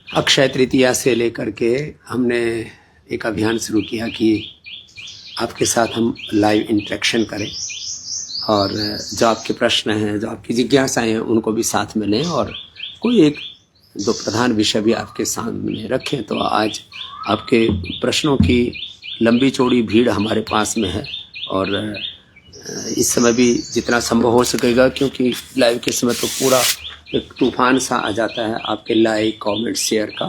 अक्षय तृतीया से लेकर के हमने एक अभियान शुरू किया कि आपके साथ हम लाइव इंटरेक्शन करें और जो आपके प्रश्न हैं, जो आपकी जिज्ञासाएं हैं, उनको भी साथ में लें और कोई एक दो प्रधान विषय भी आपके सामने रखें। तो आज आपके प्रश्नों की लंबी चौड़ी भीड़ हमारे पास में है और इस समय भी जितना संभव हो सकेगा, क्योंकि लाइव के समय तो पूरा एक तूफान सा आ जाता है आपके लाइक, कमेंट, शेयर का।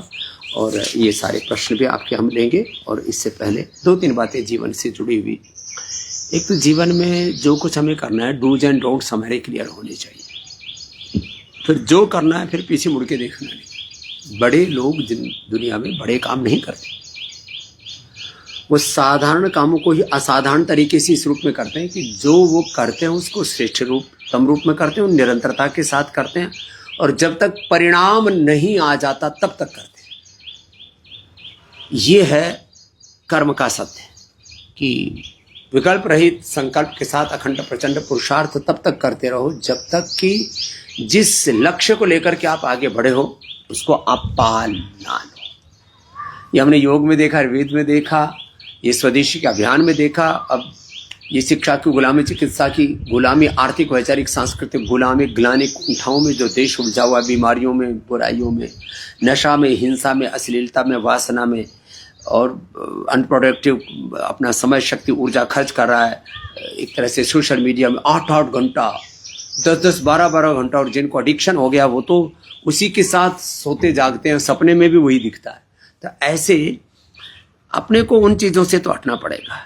और ये सारे प्रश्न भी आपके हम लेंगे। और इससे पहले दो तीन बातें जीवन से जुड़ी हुई। एक तो जीवन में जो कुछ हमें करना है, डूज एंड डोंट्स हमारे क्लियर होने चाहिए। फिर जो करना है फिर पीछे मुड़ के देखना नहीं। बड़े लोग जिन दुनिया में बड़े काम नहीं करते, वो साधारण कामों को ही असाधारण तरीके से इस रूप में करते हैं कि जो वो करते हैं उसको श्रेष्ठ तम रूप में करते हैं, निरंतरता के साथ करते हैं और जब तक परिणाम नहीं आ जाता तब तक करते हैं। ये है कर्म का सत्य कि विकल्प रहित संकल्प के साथ अखंड प्रचंड पुरुषार्थ तब तक करते रहो जब तक कि जिस लक्ष्य को लेकर के आप आगे बढ़े हो उसको आप पा ना लो। ये हमने योग में देखा, वेद में देखा, ये स्वदेशी के अभियान में देखा। अब ये शिक्षा की गुलामी, चिकित्सा की गुलामी, आर्थिक वैचारिक सांस्कृतिक गुलामी, ग्लानि कुंठाओं में जो देश उलझा हुआ, बीमारियों में, बुराइयों में, नशा में, हिंसा में, अश्लीलता में, वासना में और अनप्रोडक्टिव अपना समय, शक्ति, ऊर्जा खर्च कर रहा है एक तरह से सोशल मीडिया में 8-8 घंटा, 10-10, 12-12 घंटा। और जिनको एडिक्शन हो गया वो तो उसी के साथ सोते जागते हैं, सपने में भी वही दिखता है। तो ऐसे अपने को उन चीज़ों से तो हटना पड़ेगा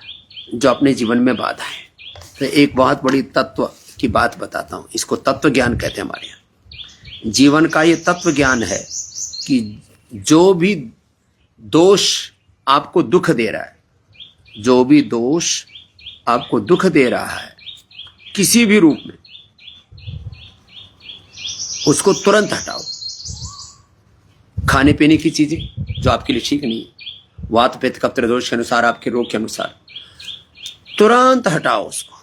जो अपने जीवन में बाधा है। तो एक बहुत बड़ी तत्व की बात बताता हूँ, इसको तत्व ज्ञान कहते हैं हमारे यहाँ। जीवन का ये तत्व ज्ञान है कि जो भी दोष आपको दुख दे रहा है, जो भी दोष आपको दुख दे रहा है किसी भी रूप में, उसको तुरंत हटाओ। खाने पीने की चीजें जो आपके लिए ठीक नहीं है, वात पित्त कफ त्रिदोष के अनुसार, आपके रोग के अनुसार, तुरंत हटाओ उसको।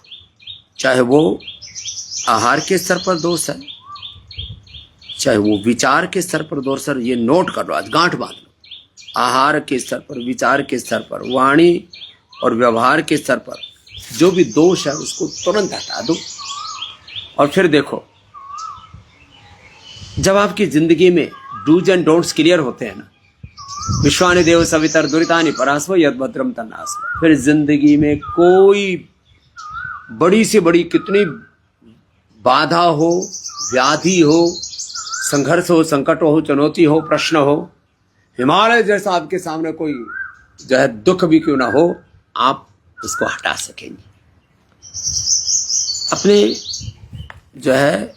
चाहे वो आहार के स्तर पर दोष है, चाहे वो विचार के स्तर पर दोष है। ये नोट कर लो, आज गांठ बांध लो। आहार के स्तर पर, विचार के स्तर पर, वाणी और व्यवहार के स्तर पर जो भी दोष है उसको तुरंत हटा दो। और फिर देखो, जब आपकी जिंदगी में डूज एंड डोंट्स क्लियर होते हैं ना, विश्वानि देव सवितर दुरितानि परास्व यद भद्रम तन्नास्व, फिर जिंदगी में कोई बड़ी से बड़ी कितनी बाधा हो, व्याधि हो, संघर्ष हो, संकट हो, चुनौती हो, प्रश्न हो, हिमालय जैसा आपके सामने कोई जो है दुख भी क्यों ना हो, आप उसको हटा सकेंगे। अपने जो है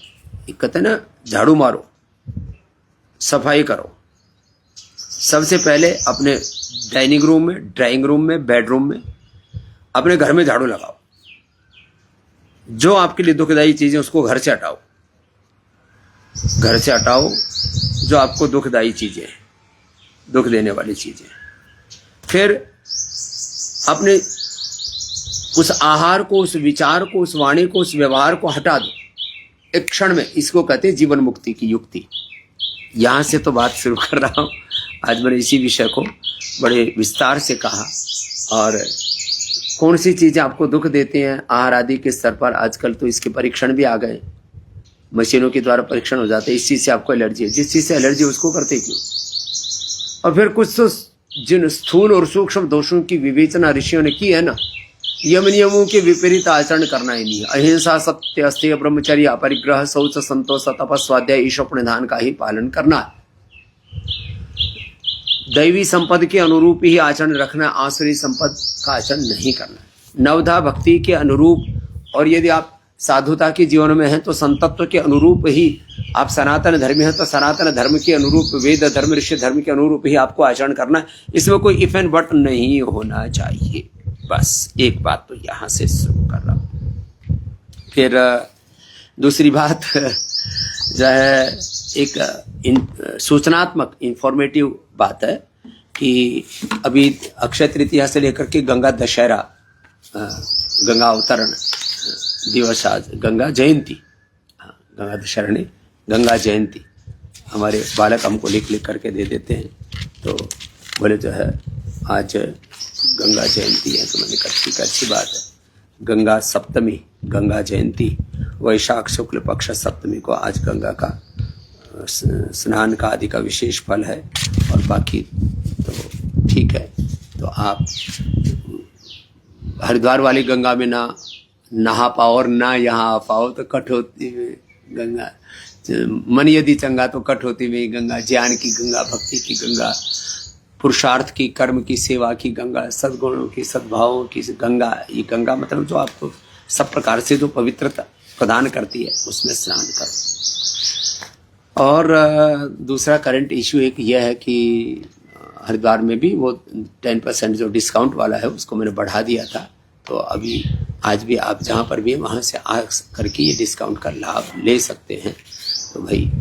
कहते हैं ना, झाड़ू मारो, सफाई करो। सबसे पहले अपने डाइनिंग रूम में, ड्राइंग रूम में, बेडरूम में, अपने घर में झाड़ू लगाओ। जो आपके लिए दुखदायी चीजें उसको घर से हटाओ, घर से हटाओ जो आपको दुखदायी चीजें हैं, दुख देने वाली चीजें। फिर अपने उस आहार को, उस विचार को, उस वाणी को, उस व्यवहार को हटा दो एक क्षण में। इसको कहते हैं जीवन मुक्ति की युक्ति। यहां से तो बात शुरू कर रहा हूं। आज मैंने इसी विषय को बड़े विस्तार से कहा। और कौन सी चीजें आपको दुख देती हैं आहार आदि के स्तर पर, आजकल तो इसके परीक्षण भी आ गए, मशीनों के द्वारा परीक्षण हो जाते हैं। इस चीज से आपको एलर्जी है, जिस चीज से एलर्जी उसको करते क्यों। और फिर कुछ तो जिन स्थूल और सूक्ष्म दोषों की विवेचना ऋषियों ने की है ना, यम नियमों के विपरीत आचरण करना ही नहीं है। अहिंसा, सत्य, अस्तेय, ब्रह्मचर्य, अपरिग्रह, शौच, संतोष, तपस, स्वाध्याय, ईश्वर प्रणिधान का ही पालन करना है। दैवी संपद के अनुरूप ही आचरण रखना, आसुरी संपद का आचरण नहीं करना। नवधा भक्ति के अनुरूप, और यदि आप साधुता के जीवन में हैं तो संतत्व के अनुरूप ही, आप सनातन धर्मी हैं तो सनातन धर्म के अनुरूप, वेद धर्म, ऋषि धर्म के अनुरूप ही आपको आचरण करना है। इसमें कोई इफ एंड बट नहीं होना चाहिए। बस एक बात तो यहां से शुरू कर रहा हूं। फिर दूसरी बात जो है एक सूचनात्मक इंफॉर्मेटिव बात है कि अभी अक्षय तृतीया से लेकर के गंगा दशहरा, गंगा अवतरण दिवस, आज गंगा जयंती, गंगा दशहरा नहीं, गंगा जयंती, हमारे बालक हमको लिख लिख करके दे देते हैं। तो बोले जो है आज गंगा जयंती है, तो मैंने कहा ठीक है, अच्छी बात है। गंगा सप्तमी, गंगा जयंती, वैशाख शुक्ल पक्ष सप्तमी को आज गंगा का स्नान का आदि का विशेष फल है। और बाकी तो ठीक है। तो आप हरिद्वार वाली गंगा में ना नहा पाओ और ना यहाँ आ पाओ, तो कठौती में गंगा, मन यदि चंगा तो कठौती में गंगा, ज्ञान की गंगा, भक्ति की गंगा, पुरुषार्थ की, कर्म की, सेवा की गंगा, सद्गुणों की, सद्भावों की गंगा। ये गंगा मतलब जो आपको सब प्रकार से जो पवित्रता प्रदान करती है, उसमें स्नान करो। और दूसरा करंट इशू एक यह है कि हरिद्वार में भी वो 10% जो डिस्काउंट वाला है उसको मैंने बढ़ा दिया था। तो अभी आज भी आप जहाँ पर भी हैं वहाँ से आ करके ये डिस्काउंट का लाभ ले सकते हैं। तो भाई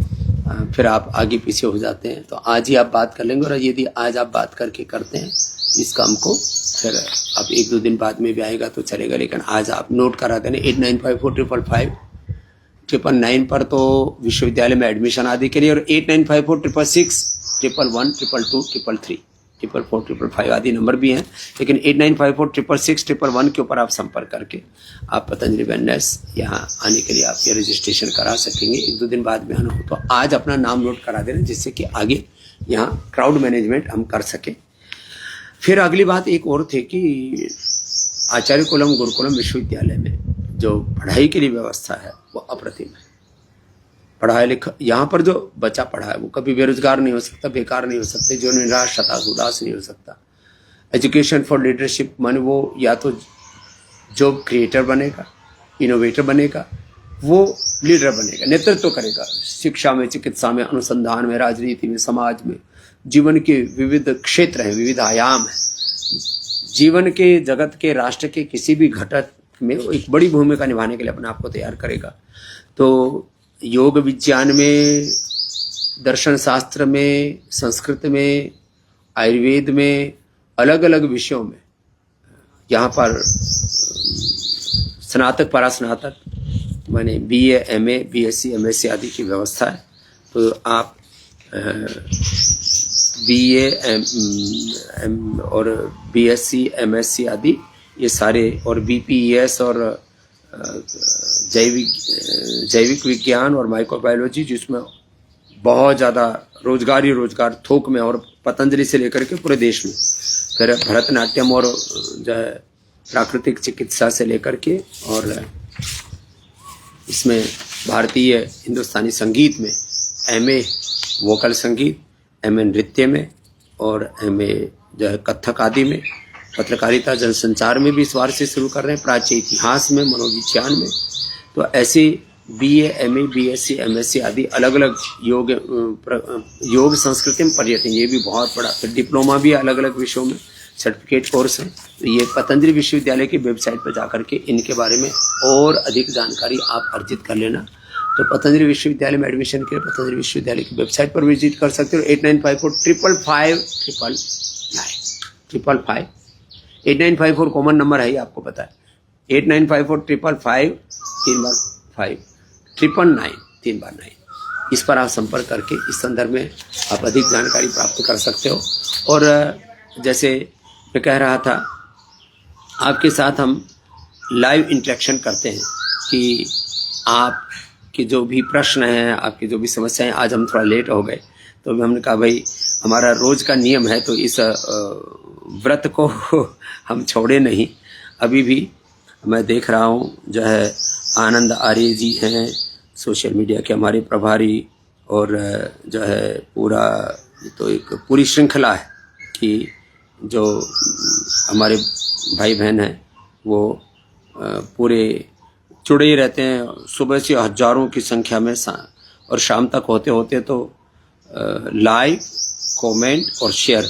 फिर आप आगे पीछे हो जाते हैं, तो आज ही आप बात कर लेंगे। और यदि आज आप बात करके करते हैं इस काम को, फिर अब 1-2 दिन बाद में भी आएगा तो चलेगा, लेकिन आज आप नोट करा देना 895455 पर तो विश्वविद्यालय में एडमिशन आदि के लिए, और 89546611112233 44455 आदि नंबर भी हैं, लेकिन 8954661111 के ऊपर आप संपर्क करके आप पतंजलि वेलनेस यहाँ आने के लिए आप ये रजिस्ट्रेशन करा सकेंगे। 1-2 दिन बाद में आना हो तो आज अपना नाम नोट करा देना, जिससे कि आगे यहाँ क्राउड मैनेजमेंट हम कर सकें। फिर अगली बात एक और थी कि आचार्य कुलम गुरुकुलम विश्वविद्यालय में जो पढ़ाई के लिए व्यवस्था है वो अप्रतिम है। पढ़ाई लिखा यहाँ पर जो बच्चा पढ़ा है वो कभी बेरोजगार नहीं हो सकता, बेकार नहीं हो सकते, जो निराश हताश उदास नहीं हो सकता। एजुकेशन फॉर लीडरशिप माने वो या तो जॉब क्रिएटर बनेगा, इनोवेटर बनेगा, वो लीडर बनेगा, नेतृत्व करेगा शिक्षा में, चिकित्सा में, अनुसंधान में, राजनीति में, समाज में। जीवन के विविध क्षेत्र हैं, विविध आयाम हैं। जीवन के, जगत के, राष्ट्र के किसी भी घटक में एक बड़ी भूमिका निभाने के लिए अपने आप को तैयार करेगा। तो योग विज्ञान में, दर्शन शास्त्र में, संस्कृत में, आयुर्वेद में, अलग अलग विषयों में यहाँ पर स्नातक, परास्नातक माने BA, MA, BSc, MSc आदि की व्यवस्था है। तो आप BA और BSc, MSc आदि ये सारे, और BPES और जैविक विज्ञान और माइक्रोबायोलॉजी, जिसमें बहुत ज़्यादा रोजगार ही रोजगार थोक में, और पतंजलि से लेकर के पूरे देश में। फिर भरतनाट्यम और जो है प्राकृतिक चिकित्सा से लेकर के, और इसमें भारतीय हिंदुस्तानी संगीत में MA वोकल संगीत, MA नृत्य में, और MA जो है कथक आदि में। पत्रकारिता जनसंचार में भी इस बार से शुरू कर रहे हैं, प्राच्य इतिहास में, मनोविज्ञान में। तो ऐसे BA, MA, BSc, MSc आदि अलग अलग योग संस्कृति में पर्यटन, ये भी बहुत बड़ा। फिर डिप्लोमा भी अलग अलग विषयों में सर्टिफिकेट कोर्स है। तो ये पतंजलि विश्वविद्यालय की वेबसाइट पर जाकर के इनके बारे में और अधिक जानकारी आप अर्जित कर लेना। तो पतंजलि विश्वविद्यालय में एडमिशन के लिए पतंजलि विश्वविद्यालय की वेबसाइट पर विजिट कर सकते हो। 8954555555 8954 कॉमन नंबर है, आपको पता है। 895455 3 बार 5 999 3 बार 9, इस पर आप संपर्क करके इस संदर्भ में आप अधिक जानकारी प्राप्त कर सकते हो। और जैसे मैं कह रहा था, आपके साथ हम लाइव इंटरेक्शन करते हैं कि आपके जो भी प्रश्न हैं, आपकी जो भी समस्याएं, आज हम थोड़ा लेट हो गए तो हमने कहा भाई हमारा रोज का नियम है तो इस व्रत को हम छोड़े नहीं। अभी भी मैं देख रहा हूँ जो है आनंद आर्य जी हैं सोशल मीडिया के हमारे प्रभारी, और जो है पूरा तो एक पूरी श्रृंखला है कि जो हमारे भाई बहन हैं वो पूरे जुड़े ही रहते हैं, सुबह से हजारों की संख्या में, और शाम तक होते होते तो लाइक, कमेंट और शेयर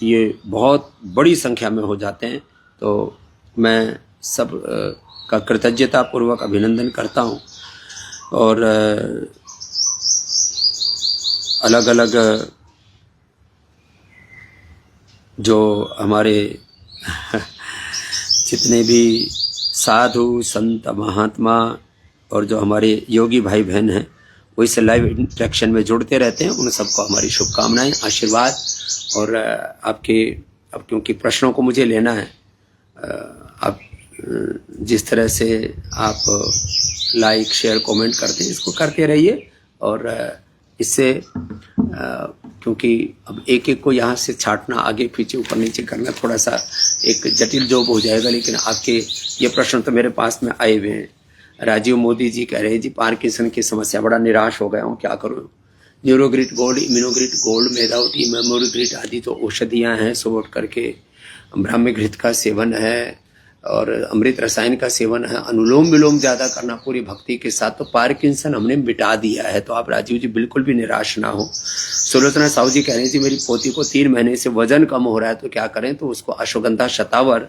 ये बहुत बड़ी संख्या में हो जाते हैं। तो मैं सब का कृतज्ञता पूर्वक अभिनंदन करता हूँ। और अलग अलग जो हमारे जितने भी साधु संत महात्मा और जो हमारे योगी भाई बहन हैं वो इस लाइव इंटरेक्शन में जुड़ते रहते हैं, उन सबको हमारी शुभकामनाएं, आशीर्वाद। और आपके अब क्योंकि प्रश्नों को मुझे लेना है, आप जिस तरह से आप लाइक शेयर कमेंट करते हैं इसको करते रहिए। और इससे क्योंकि अब एक एक को यहाँ से छांटना, आगे पीछे ऊपर नीचे करना थोड़ा सा एक जटिल जॉब हो जाएगा। लेकिन आपके ये प्रश्न तो मेरे पास में आए हुए हैं। राजीव मोदी जी कह रहे हैं जी पार्किंसन की समस्या, बड़ा निराश हो गया हूँ, क्या करूँ। न्यूरोग्रिड गोल्ड, इम्यूनोग्रिड गोल्ड, मेदावटी, मेमोरीग्रिड आदि तो औषधियाँ हैं, सो उठ करके ब्राह्मी घृत का सेवन है और अमृत रसायन का सेवन है, अनुलोम विलोम ज्यादा करना पूरी भक्ति के साथ, तो पार्किंसन हमने मिटा दिया है। तो आप राजीव जी बिल्कुल भी निराश ना हो। सुलोचना साहू जी कह रही थी मेरी पोती को 3 महीने से वजन कम हो रहा है तो क्या करें, तो उसको अश्वगंधा शतावर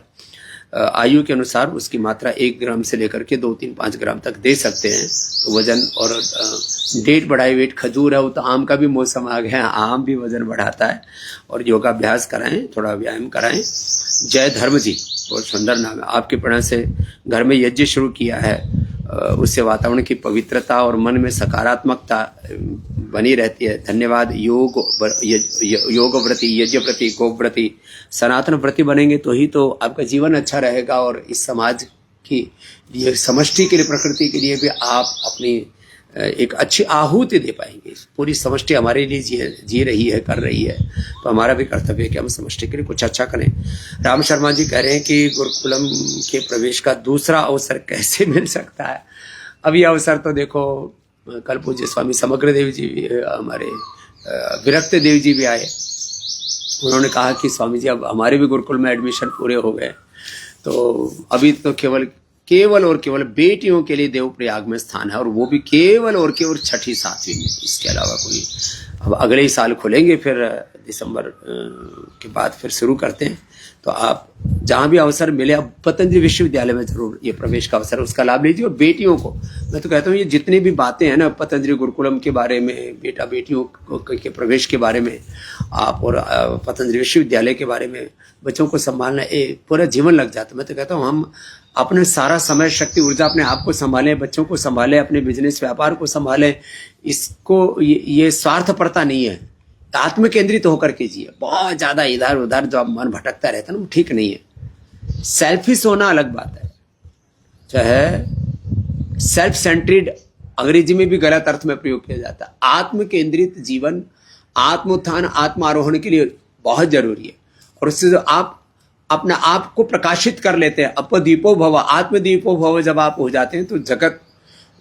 आयु के अनुसार उसकी मात्रा 1 ग्राम से लेकर के 2, 3, 5 ग्राम तक दे सकते हैं तो वजन। और डेट बढ़ाई वेट खजूर है, वो तो आम का भी मौसम आ गया, आम भी वजन बढ़ाता है। और योगाभ्यास कराएं, थोड़ा व्यायाम कराएं। जय धर्म जी, बहुत सुंदर नाम है। आपके प्रेरणा से घर में यज्ञ शुरू किया है, उससे वातावरण की पवित्रता और मन में सकारात्मकता बनी रहती है। धन्यवाद। योग व्रति, यज्ञ व्रति, गो व्रति, सनातन व्रति बनेंगे तो ही तो आपका जीवन अच्छा रहेगा। और इस समाज की लिए, समष्टि के लिए, प्रकृति के लिए भी आप अपनी एक अच्छी आहुति दे पाएंगे। पूरी समष्टि हमारे लिए जी रही है, कर रही है, तो हमारा भी कर्तव्य है कि हम समष्टि के लिए कुछ अच्छा करें। राम शर्मा जी कह रहे हैं कि गुरुकुलम के प्रवेश का दूसरा अवसर कैसे मिल सकता है। अब ये अवसर तो देखो, कल पूज्य स्वामी समग्र देव जी, हमारे विरक्त देव जी भी आए, उन्होंने कहा कि स्वामी जी अब हमारे भी गुरुकुल में एडमिशन पूरे हो गए, तो अभी तो केवल और केवल बेटियों के लिए देवप्रयाग में स्थान है, और वो भी केवल और केवल 6ठी 7वीं में, इसके अलावा कोई। अब अगले ही साल खुलेंगे, फिर दिसंबर के बाद फिर शुरू करते हैं। तो आप जहां भी अवसर मिले, अब पतंजलि विश्वविद्यालय में जरूर ये प्रवेश का अवसर है, उसका लाभ लीजिए। और बेटियों को मैं तो कहता हूँ, ये जितनी भी बातें हैं ना पतंजलि गुरुकुलम के बारे में, बेटियों के प्रवेश के बारे में आप, और पतंजलि विश्वविद्यालय के बारे में, बच्चों को संभालना पूरा जीवन लग जाता है। मैं तो कहता हूँ हम अपने सारा समय, शक्ति, ऊर्जा अपने आप को संभालें, बच्चों को संभालें, अपने बिजनेस व्यापार को संभालें। इसको ये स्वार्थपरता नहीं है, आत्म केंद्रित होकर कीजिए। बहुत ज्यादा इधर उधर जो मन भटकता रहता है ना, वो ठीक नहीं है। सेल्फिश होना अलग बात है, चाहे सेल्फ सेंट्रिड अंग्रेजी में भी गलत अर्थ में प्रयोग किया जाता है। आत्म केंद्रित जीवन, आत्मोत्थान, आत्म आरोहण के लिए बहुत जरूरी है। और उससे जो आप अपना आप को प्रकाशित कर लेते हैं, अपदीपो भव, आत्मदीपो भव जब आप हो जाते हैं, तो जगत,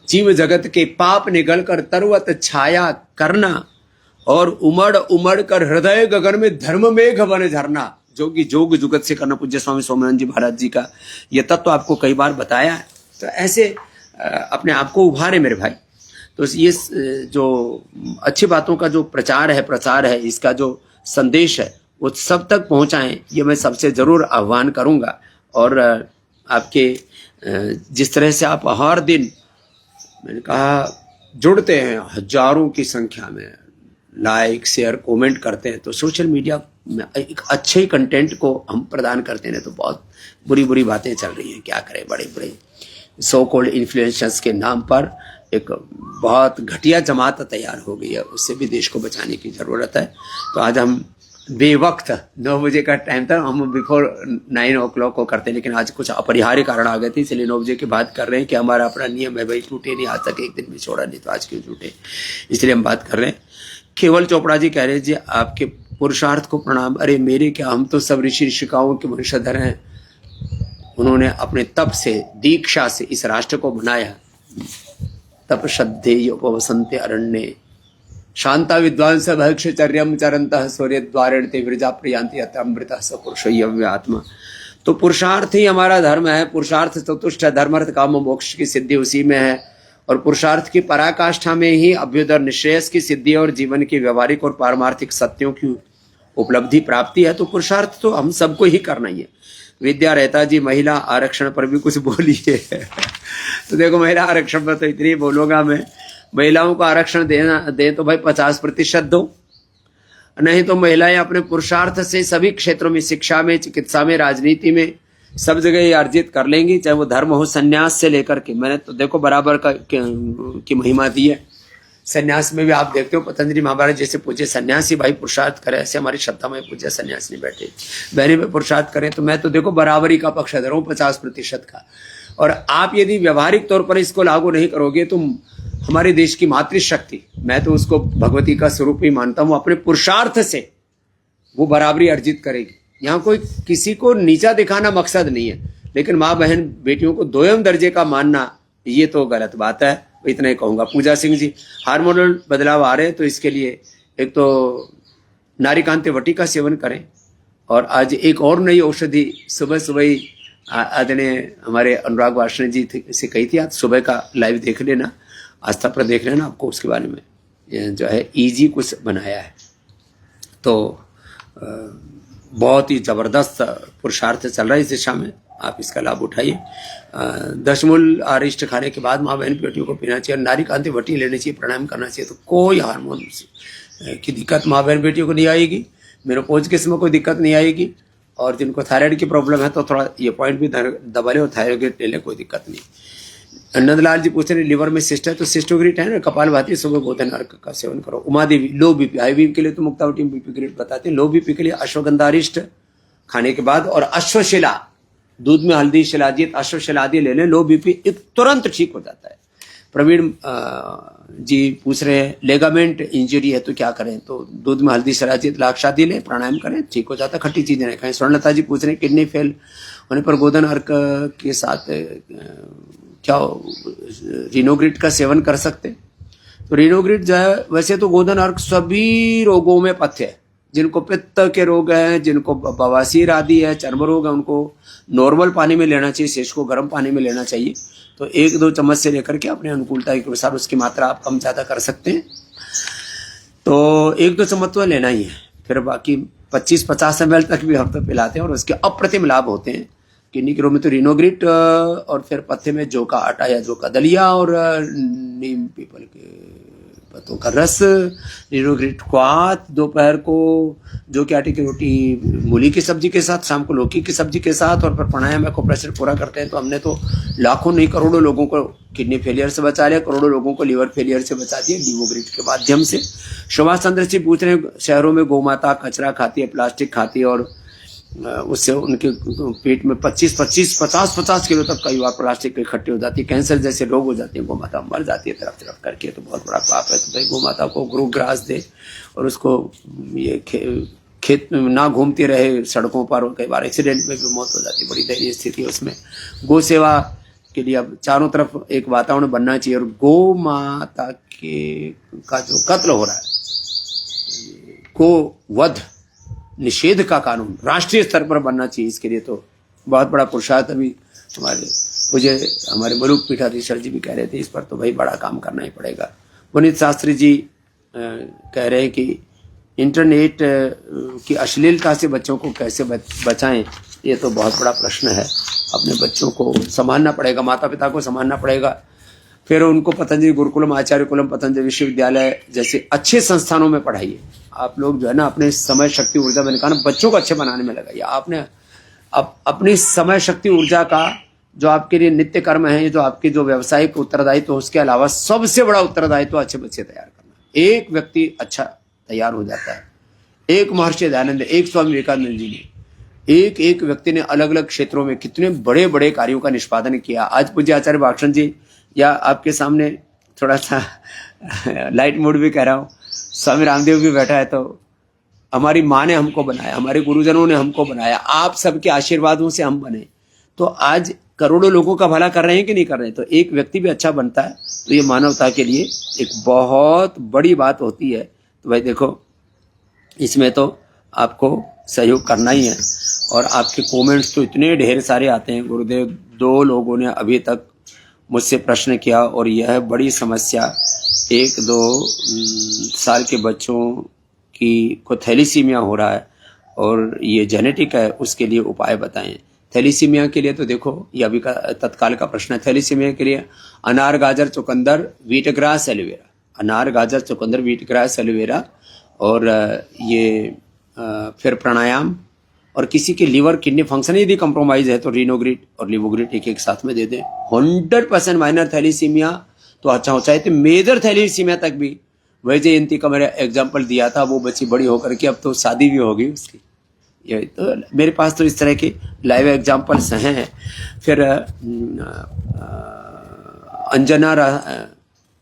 जीव जगत के पाप निगल कर तरवत छाया करना, और उमड़ उमड़ कर हृदय गगन में धर्म मेघ बन झरना, जो कि जोग जुगत से करना। पूज्य स्वामी सोमनाथ जी महाराज जी का यह तत्व तो आपको कई बार बताया है। तो ऐसे अपने आप को उभारे मेरे भाई। तो ये जो अच्छी बातों का जो प्रचार है, इसका जो संदेश है वो सब तक पहुंचाएं, ये मैं सबसे जरूर आह्वान करूंगा। और आपके जिस तरह से आप हर दिन, मैंने कहा, जुड़ते हैं हजारों की संख्या में, लाइक शेयर कमेंट करते हैं, तो सोशल मीडिया में एक अच्छे कंटेंट को हम प्रदान करते हैं, तो बहुत बुरी बुरी बातें चल रही हैं। क्या करें, बड़े बड़े सो कॉल्ड इन्फ्लुएंसर्स के नाम पर एक बहुत घटिया जमात तैयार हो गई है, उससे भी देश को बचाने की जरूरत है। तो आज हम बेवक्त 9 बजे का टाइम था, हम बिफोर 9 o'clock को करते हैं, लेकिन आज कुछ अपरिहार्य कारण आ गए थे, इसलिए 9 बजे के बाद कर रहे हैं कि हमारा अपना नियम है भाई, टूटे नहीं, आज तक एक दिन भी छोड़ा नहीं, तो आज क्यों टूटे, इसलिए हम बात कर रहे हैं। केवल चोपड़ा जी कह रहे हैं जी आपके पुरुषार्थ को प्रणाम। अरे मेरे क्या, हम तो सब ऋषि ऋषिकाओं के वंशधर हैं। उन्होंने अपने तप से, दीक्षा से इस राष्ट्र को बनाया। तप श्रद्धेय उपवसंते अरण्ये, शांता विद्वांस भक्षचर्यम चरंतः सूर्य द्वारेण ते विरजा प्रियांति अमृतः स पुरुषय्यव्य आत्मा। तो पुरुषार्थ ही हमारा धर्म है। पुरुषार्थ चतुष्ट है, धर्मार्थ काम मोक्ष की सिद्धि उसी में है। और पुरुषार्थ की पराकाष्ठा में ही अभ्युदय निश्रेयस की सिद्धि और जीवन की व्यवहारिक और पारमार्थिक सत्यों की उपलब्धि प्राप्ति है। तो पुरुषार्थ तो हम सबको ही करना ही है। विद्या रहता जी महिला आरक्षण पर भी कुछ बोलिए। तो देखो, महिला आरक्षण पर तो इतनी बोलूंगा मैं, महिलाओं को आरक्षण दे तो भाई 50% दो, नहीं तो महिलाएं अपने पुरुषार्थ से सभी क्षेत्रों में, शिक्षा में, चिकित्सा में, राजनीति में, सब जगह ये अर्जित कर लेंगी, चाहे वो धर्म हो, संन्यास से लेकर के। मैंने तो देखो बराबर की महिमा दी है। सन्यास में भी आप देखते हो पतंजलि महाभारत जैसे पूज्य सन्यासी भाई पुरुषार्थ करे, ऐसे हमारी श्रद्धा में पूज्य सन्यासी नहीं बैठे, बहने में पुरुषार्थ करें। तो मैं तो देखो बराबरी का पक्षधर हूँ 50% का। और आप यदि व्यवहारिक तौर पर इसको लागू नहीं करोगे तो हमारे देश की मातृशक्ति, मैं तो उसको भगवती का स्वरूप ही मानता हूँ, अपने पुरुषार्थ से वो बराबरी अर्जित करेगी। यहाँ कोई किसी को नीचा दिखाना मकसद नहीं है, लेकिन माँ बहन बेटियों को दोयम दर्जे का मानना ये तो गलत बात है। इतना ही कहूंगा। पूजा सिंह जी, हार्मोनल बदलाव आ रहे हैं तो इसके लिए एक तो नारीकांति वटी का सेवन करें, और आज एक और नई औषधि सुबह सुबह ही आदरणीय हमारे अनुराग वार्ष्णेय जी से कही थी, आज सुबह का लाइव देख लेना, आस्था पर देख लेना, आपको उसके बारे में जो है ईजी कुछ बनाया है। तो बहुत ही जबरदस्त पुरुषार्थ चल रहा है इस दिशा में, आप इसका लाभ उठाइए। दशमूल आरिष्ट खाने के बाद माँ बहन बेटियों को पीना चाहिए, नारी कांति वटी लेनी चाहिए, प्राणायाम करना चाहिए, तो कोई हार्मोन की दिक्कत माँ बहन बेटियों को नहीं आएगी, मेनोपॉज के समय कोई दिक्कत नहीं आएगी। और जिनको थायराइड की प्रॉब्लम है तो थोड़ा ये पॉइंट भी दबा ले और थायराइड ले ले, कोई दिक्कत नहीं। नंदलाल जी पूछ रहे लीवर में सिस्ट है तो सिस्टोग्रिट है ना, कपालभाति सुबह गोधन अर्क का सेवन करो। उमा देवी, लो बीपी, हाई बीपी के लिए तो मुक्तावटी बीपी ग्रेड बताते हैं, लो बीपी के लिए अश्वगंधारिष्ट खाने के बाद और अश्वशिला, दूध में हल्दी शिलाजीत अश्वशिला आदि ले लें, लो बीपी तुरंत ठीक हो जाता है। प्रवीण जी पूछ रहे हैं लेगामेंट इंजरी है तो क्या करें, तो दूध में हल्दी शिलाजीत लाक्ष आदि लें, प्राणायाम करें, ठीक हो जाता है, खट्टी चीजें नहीं खाएं। स्वर्णलता जी पूछ रहे हैं किडनी फेल होने पर गोधन अर्क के साथ क्या रिनोग्रिट का सेवन कर सकते? तो रिनोग्रिट जो है, वैसे तो गोधन अर्क सभी रोगों में पथ्य है, जिनको पित्त के रोग हैं, जिनको बवासीर आदि है, चर्म रोग है, उनको नॉर्मल पानी में लेना चाहिए, शेष को गर्म पानी में लेना चाहिए। तो 1-2 चम्मच से लेकर के अपने अनुकूलता के अनुसार उसकी मात्रा आप कम ज्यादा कर सकते हैं। तो 1-2 चम्मच तो लेना ही है, फिर बाकी 25-50 ml तक भी हम तो पिलाते हैं और उसके अप्रतिम लाभ होते हैं। किडनी के रोग में तो रिनोग्रिट, और फिर पत्ते में जौ का आटा या जौ का दलिया और नीम पीपल के पत्तों का रस, रिनोग्रिट क्वाथ दोपहर को जौ के आटे की रोटी मूली की सब्जी के साथ, शाम को लौकी की सब्जी के साथ, और फिर प्राणायाम एक्यूप्रेशर पूरा करते हैं। तो हमने तो लाखों नहीं करोड़ों लोगों को किडनी फेलियर से बचा लिया, करोड़ों लोगों को लीवर फेलियर से बचा दिया लिवोग्रिट के माध्यम से। सुभाष चंद्र जी पूछ रहे हैं शहरों में गौमाता कचरा खाती है, प्लास्टिक खाती है, और उससे उनके पेट में 50 किलो तक कई बार प्लास्टिक इकट्ठी हो जाती है, कैंसर जैसे रोग हो जाते हैं, गौमाता मर जाती है तरफ करके, तो बहुत बड़ा पाप है। तो भाई गौमाता को गुरुग्रास दे और उसको ये खेत में ना घूमती रहे सड़कों पर, और कई बार एक्सीडेंट में भी मौत हो जाती है, बड़ी दयनीय स्थिति है उसमें। गौ सेवा के लिए अब चारों तरफ एक वातावरण बनना चाहिए, और गौ माता का जो कत्ल हो रहा है, गो वध निषेध का कानून राष्ट्रीय स्तर पर बनना चाहिए। इसके लिए तो बहुत बड़ा पुरुषार्थ अभी हमारे मलूक पीठाधीश्वर जी भी कह रहे थे, इस पर तो भाई बड़ा काम करना ही पड़ेगा। पुनीत शास्त्री जी कह रहे हैं कि इंटरनेट की अश्लीलता से बच्चों को कैसे बचाएं, ये तो बहुत बड़ा प्रश्न है। अपने बच्चों को संभालना पड़ेगा, माता पिता को संभालना पड़ेगा, फिर उनको पतंजलि गुरुकुलम, आचार्य कुलम, पतंजलि विश्वविद्यालय जैसे अच्छे संस्थानों में पढ़ाइए। आप लोग जो है ना अपने समय शक्ति ऊर्जा, मैंने कहा ना, बच्चों को अच्छे बनाने में लगाइए। आपने अपनी समय शक्ति ऊर्जा का जो आपके लिए नित्य कर्म है, जो आपके जो व्यवसायिक उत्तरदायित्व, उसके अलावा सबसे बड़ा उत्तरदायित्व अच्छे बच्चे तैयार करना। एक व्यक्ति अच्छा तैयार हो जाता है। एक महर्षि दयानंद, एक स्वामी विवेकानंद जी ने, एक व्यक्ति ने अलग अलग क्षेत्रों में कितने बड़े बड़े कार्यों का निष्पादन किया। आज पूज्य आचार्य भाषण जी, या आपके सामने थोड़ा सा लाइट मूड भी कह रहा हूँ, स्वामी रामदेव भी बैठा है, तो हमारी माँ ने हमको बनाया, हमारे गुरुजनों ने हमको बनाया, आप सबके आशीर्वादों से हम बने। तो आज करोड़ों लोगों का भला कर रहे हैं कि नहीं कर रहे हैं? तो एक व्यक्ति भी अच्छा बनता है तो ये मानवता के लिए एक बहुत बड़ी बात होती है। तो भाई देखो, इसमें तो आपको सहयोग करना ही है। और आपके कमेंट्स तो इतने ढेर सारे आते हैं गुरुदेव। 2 लोगों ने अभी तक मुझसे प्रश्न किया, और यह बड़ी समस्या 1-2 साल के बच्चों को थैलीसीमिया हो रहा है, और ये जेनेटिक है, उसके लिए उपाय बताएं। थैलीसीमिया के लिए तो देखो, ये अभी का तत्काल का प्रश्न है। थैलीसीमिया के लिए अनार, गाजर, चुकंदर, व्हीट ग्रास, एलोवेरा, अनार, गाजर, चुकंदर, व्हीट ग्रास, एलोवेरा, और ये फिर प्राणायाम। और किसी के लीवर किडनी फंक्शन यदि कंप्रोमाइज है तो रिनोग्रिट और लिवोग्रिट एक साथ में दे दें। 100% माइनर थैलीसीमिया तो अच्छा हो। चाहे मेजर थैलेसीमिया तक भी वही जयंती का मैंने एग्जाम्पल दिया था, वो बच्ची बड़ी होकर के अब तो शादी भी हो गई उसकी। ये तो मेरे पास तो इस तरह के लाइव एग्जाम्पल्स हैं। फिर अंजना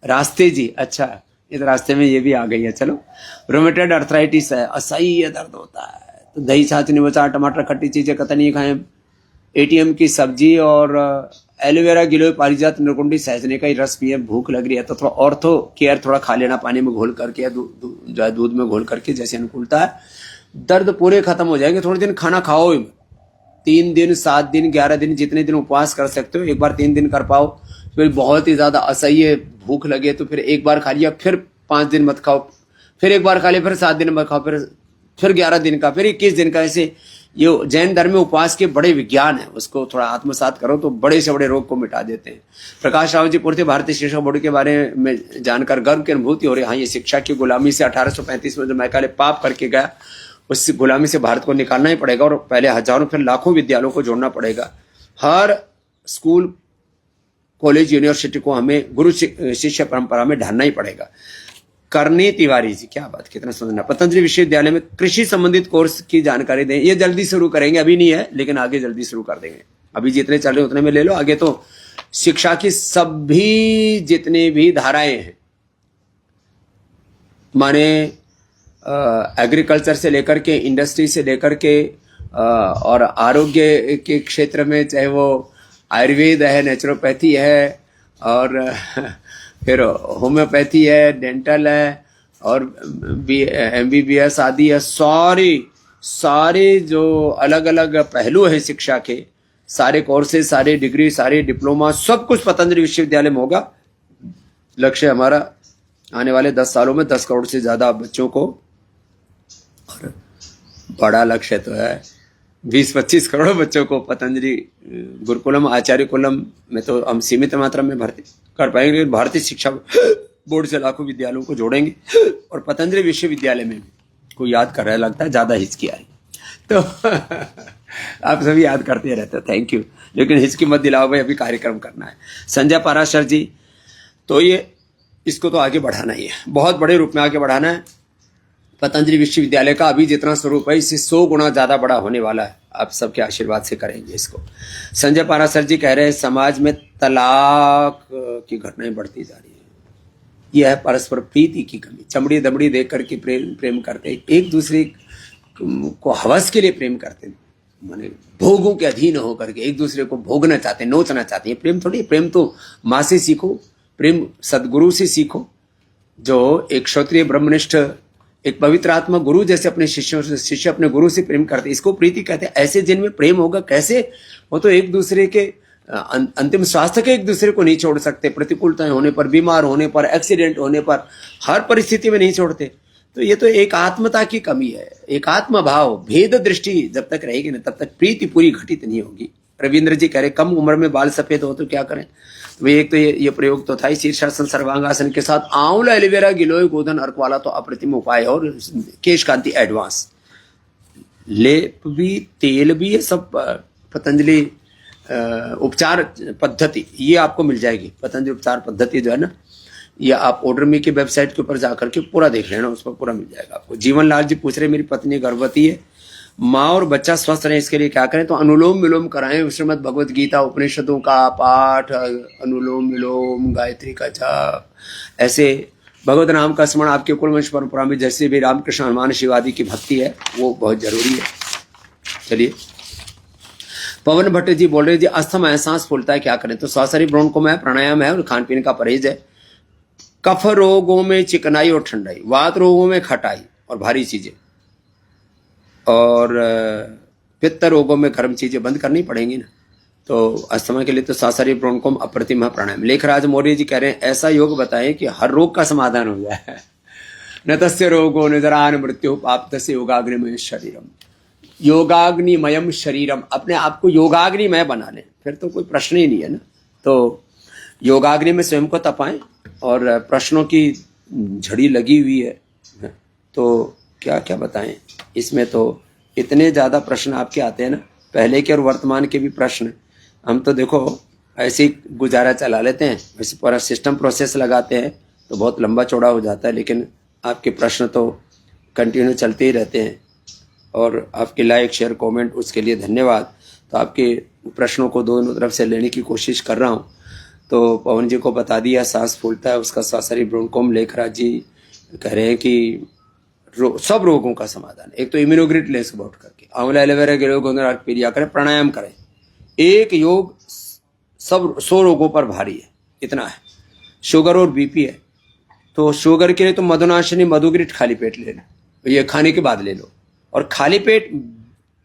रास्ते जी, अच्छा इस रास्ते में ये भी आ गई है। चलो, रोमेटेड अर्थराइटिस है, असह्य दर्द होता है, तो दही छाछ नींबू अचार टमाटर खट्टी चीजें कतई नहीं खाएं। एटीएम की सब्जी और एलोवेरा गिलोय पारिजात निर्गुंडी सहजने का ही रस पिए। भूख लग रही है तो थोड़ा ऑर्थो केयर थोड़ा खा लेना, पानी में घोल करके या दूध में घोल करके, जैसे अनुकूलता है। दर्द पूरे खत्म हो जाएंगे। थोड़े दिन खाना खाओ, 3 दिन 7 दिन 11 दिन जितने दिन उपवास कर सकते हो, एक बार 3 दिन कर पाओ। फिर बहुत ही ज्यादा असह्य भूख लगे तो फिर एक बार खा लिया, फिर 5 दिन मत खाओ, फिर एक बार खा लिया, फिर 7 दिन मत खाओ, फिर 11 दिन का, फिर 21 दिन का। ऐसे ये जैन धर्म में उपवास के बड़े विज्ञान है, उसको थोड़ा आत्मसात करो तो बड़े से बड़े रोग को मिटा देते हैं। प्रकाश राव जी पूर्ति भारतीय शिक्षा बोर्ड के बारे में जानकर गर्व की अनुभूति हो रही है। हाँ, ये शिक्षा की गुलामी से 1835 में जो मैकाले पाप करके गया, उस गुलामी से भारत को निकालना ही पड़ेगा और पहले हजारों फिर लाखों विद्यालयों को जोड़ना पड़ेगा। हर स्कूल कॉलेज यूनिवर्सिटी को हमें गुरु शिष्य परंपरा में ढालना ही पड़ेगा। करनी तिवारी जी, क्या बात, कितना सुंदर। पतंजलि विश्वविद्यालय में कृषि संबंधित कोर्स की जानकारी दें। ये जल्दी शुरू करेंगे, अभी नहीं है लेकिन आगे जल्दी शुरू कर देंगे। अभी जितने चल रहे उतने में ले लो, आगे तो शिक्षा की सभी जितनी भी धाराएं हैं, माने एग्रीकल्चर से लेकर के, इंडस्ट्री से लेकर के और आरोग्य के क्षेत्र में, चाहे वो आयुर्वेद है, नेचुरोपैथी है और फिर होम्योपैथी है, डेंटल है और MBBS आदि है। सारे जो अलग अलग पहलू है शिक्षा के, सारे कोर्सेज, सारे डिग्री, सारे डिप्लोमा, सब कुछ पतंजलि विश्वविद्यालय में होगा। लक्ष्य हमारा आने वाले 10 सालों में 10 करोड़ से ज्यादा बच्चों को, और बड़ा लक्ष्य तो है 20-25 करोड़ बच्चों को पतंजलि गुरुकुलम, आचार्य कुलम में तो हम सीमित मात्रा में भर्ती कर पाएंगे। भारतीय शिक्षा बोर्ड से लाखों विद्यालयों को जोड़ेंगे और पतंजलि विश्वविद्यालय में भी कोई याद कर रहा है, लगता है ज्यादा हिचकी आई तो आप सभी याद करते रहते हो, थैंक यू, लेकिन हिचकी मत दिलाओ भाई, अभी कार्यक्रम करना है। संजय पाराशर जी, तो ये इसको तो आगे बढ़ाना ही है, बहुत बड़े रूप में आगे बढ़ाना है। पतंजलि विश्वविद्यालय का अभी जितना स्वरूप है इससे 100 गुना ज्यादा बड़ा होने वाला है। आप सबके आशीर्वाद से करेंगे इसको। संजय पाराशर जी कह रहे हैं समाज में तलाक की घटनाएं बढ़ती जा रही है। यह है परस्पर प्रीति की कमी। चमड़ी दमड़ी देख करके प्रेम करते, एक दूसरे को हवस के लिए प्रेम करते, माने भोगों के अधीन होकर के एक दूसरे को भोगना चाहते, नोचना चाहते हैं। प्रेम थोड़ी, प्रेम तो माँ से सीखो, प्रेम सदगुरु से सीखो, जो एक क्षत्रिय ब्रह्मनिष्ठ एक पवित्र आत्मा गुरु जैसे अपने शिष्यों से, शिष्य अपने गुरु से प्रेम करते, इसको प्रीति कहते हैं। ऐसे जिनमें प्रेम होगा कैसे, वो तो एक दूसरे के अंतिम स्वास्थ्य के एक दूसरे को नहीं छोड़ सकते। प्रतिकूलताएं होने पर, बीमार होने पर, एक्सीडेंट होने पर, हर परिस्थिति में नहीं छोड़ते। तो ये तो एक आत्मता की कमी है, एक आत्म भाव, भेद दृष्टि जब तक रहेगी ना तब तक प्रीति पूरी घटित नहीं होगी। रविंद्र जी कह रहे कम उम्र में बाल सफेद हो तो क्या करें। तो एक तो ये प्रयोग तो था ही। शीर्षासन सर्वांगासन के साथ आंवला, एलोवेरा, गिलोय, गोधन, अर्क वाला तो अप्रतिम उपाय है। और केश कांति एडवांस, लेप भी, तेल भी, ये सब पतंजलि उपचार पद्धति ये आपको मिल जाएगी। पतंजलि उपचार पद्धति जो है ना, ये आप ऑर्डरमी की वेबसाइट के ऊपर जाकर के पूरा देख लेना, उस पर पूरा मिल जाएगा आपको। जीवन लाल जी पूछ रहे मेरी पत्नी गर्भवती है, माँ और बच्चा स्वस्थ रहे इसके लिए क्या करें। तो अनुलोम विलोम कराएं, श्रीमद् भगवत गीता उपनिषदों का पाठ, अनुलोम विलोम, गायत्री का जाप, ऐसे भगवत नाम का स्मरण। आपके कुलवंश परंपरा में जैसे भी रामकृष्ण, हनुमान, शिव आदि की भक्ति है वो बहुत जरूरी है। चलिए, पवन भट्ट जी बोल रहे जी अस्थमा है, सांस फूलता है, क्या करें। तो स्वासरी ब्रोंकोम है, प्राणायाम है और खान पीने का परहेज है। कफ रोगों में चिकनाई और ठंडाई, वात रोगों में खटाई और भारी चीजें, और पित्त रोगों में गर्म चीजें बंद करनी पड़ेंगी ना। तो अस्थमा के लिए तो सासरी ब्रोंकोम अप्रतिम प्राणायाम। लेखराज मौर्य जी कह रहे हैं ऐसा योग बताएं कि हर रोग का समाधान हो जाए। न तस्य रोगो निजरान मृत्यु पाप्तस्य योगाग्निमय शरीरम। योगाग्निमयम शरीरम, अपने आप को योगाग्निमय बना लें, फिर तो कोई प्रश्न ही नहीं है ना। तो योगाग्नि में स्वयं को तपाएं। और प्रश्नों की झड़ी लगी हुई है, तो क्या क्या बताएं इसमें। तो इतने ज्यादा प्रश्न आपके आते हैं ना, पहले के और वर्तमान के भी प्रश्न। हम तो देखो ऐसे ही गुजारा चला लेते हैं। वैसे पूरा सिस्टम प्रोसेस लगाते हैं तो बहुत लंबा चौड़ा हो जाता है, लेकिन आपके प्रश्न तो कंटिन्यू चलते ही रहते हैं और आपके लाइक शेयर कमेंट उसके लिए धन्यवाद। तो आपके प्रश्नों को दोनों तरफ से लेने की कोशिश कर रहा हूँ। तो पवन जी को बता दिया सांस फूलता है उसका सासरी ब्रोंकोम। लेखराज जी कह रहे हैं कि सब रोगों का समाधान, एक तो इम्यूनोग्रिड ले सुबह उठ करके, आंवला एलोवेरा गिलो गोंदराज पीलिया करें, प्राणायाम करें। एक योग सब 100 रोगों पर भारी है, इतना है। शुगर और बीपी है तो शुगर के लिए तो मधुनाशिनी मधुग्रिड खाली पेट ले लो, ये खाने के बाद ले लो। और खाली पेट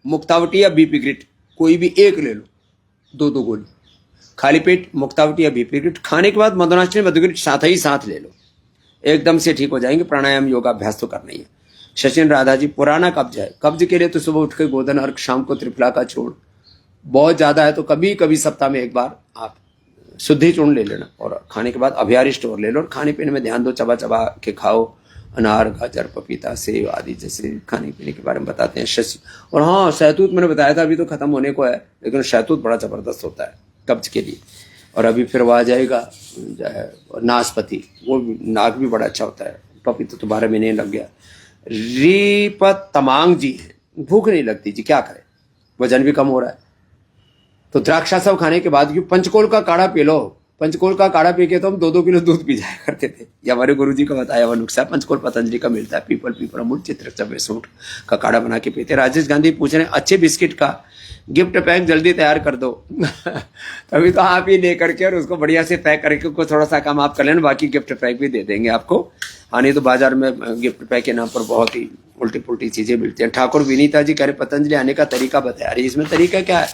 मुक्तावटी या बीपी ग्रिड कोई भी एक ले लो, 2 गोली। खाली पेट मुक्तावटी या बीपी ग्रिड, खाने के बाद मधुनाशिनी मधुग्रिड साथ ही साथ ले लो, एकदम से ठीक हो जाएंगे। प्राणायाम योगाभ्यास तो करना ही है। सचिन राधा जी, पुराना कब्ज है, कब्ज के लिए तो सुबह उठ के गोधन अर्घ, शाम को त्रिफला का चूर्ण, बहुत ज्यादा है तो कभी कभी सप्ताह में एक बार आप शुद्धि चूर्ण ले लेना और खाने के बाद अभ्यारिष्ट और ले लो। और खाने पीने में ध्यान दो, चबा चबा के खाओ, अनार गाजर पपीता सेब आदि जैसे खाने पीने के बारे में बताते हैं। शशि और हाँ, शहतूत मैंने बताया था अभी तो खत्म होने को है, लेकिन शहतूत बड़ा जबरदस्त होता है कब्ज के लिए। और अभी फिर वो आ जाएगा नाशपति, वो नाक भी बड़ा अच्छा होता है। पपीता तो 12 महीने लग गया। रीपत तमांग जी है, भूख नहीं लगती जी, क्या करें, वजन भी कम हो रहा है। तो द्राक्षा सब खाने के बाद क्यों पंचकोल का काढ़ा पी लो। पंचकोल का काढ़ा पी के तो हम 2-2 किलो दूध पी जाया करते थे। ये हमारे गुरुजी का बताया हुआ नुस्खा, पंचकोल पतंजलि का मिलता है, पीपल अमूल चित्रकूट बेसूट का काढ़ा बना के पीते। राजेश गांधी पूछ रहे हैं अच्छे बिस्किट का गिफ्ट पैक जल्दी तैयार कर दो। तभी तो आप ही लेकर के और उसको बढ़िया से पैक करके को थोड़ा सा काम आप कर लेना, बाकी गिफ्ट पैक भी दे देंगे आपको। हाँ, नहीं तो बाजार में गिफ्ट पैक के नाम पर बहुत ही उल्टी पुल्टी चीजें मिलती हैं। ठाकुर विनीता जी कह रहे पतंजलि आने का तरीका बताया। अरे इसमें तरीका क्या है,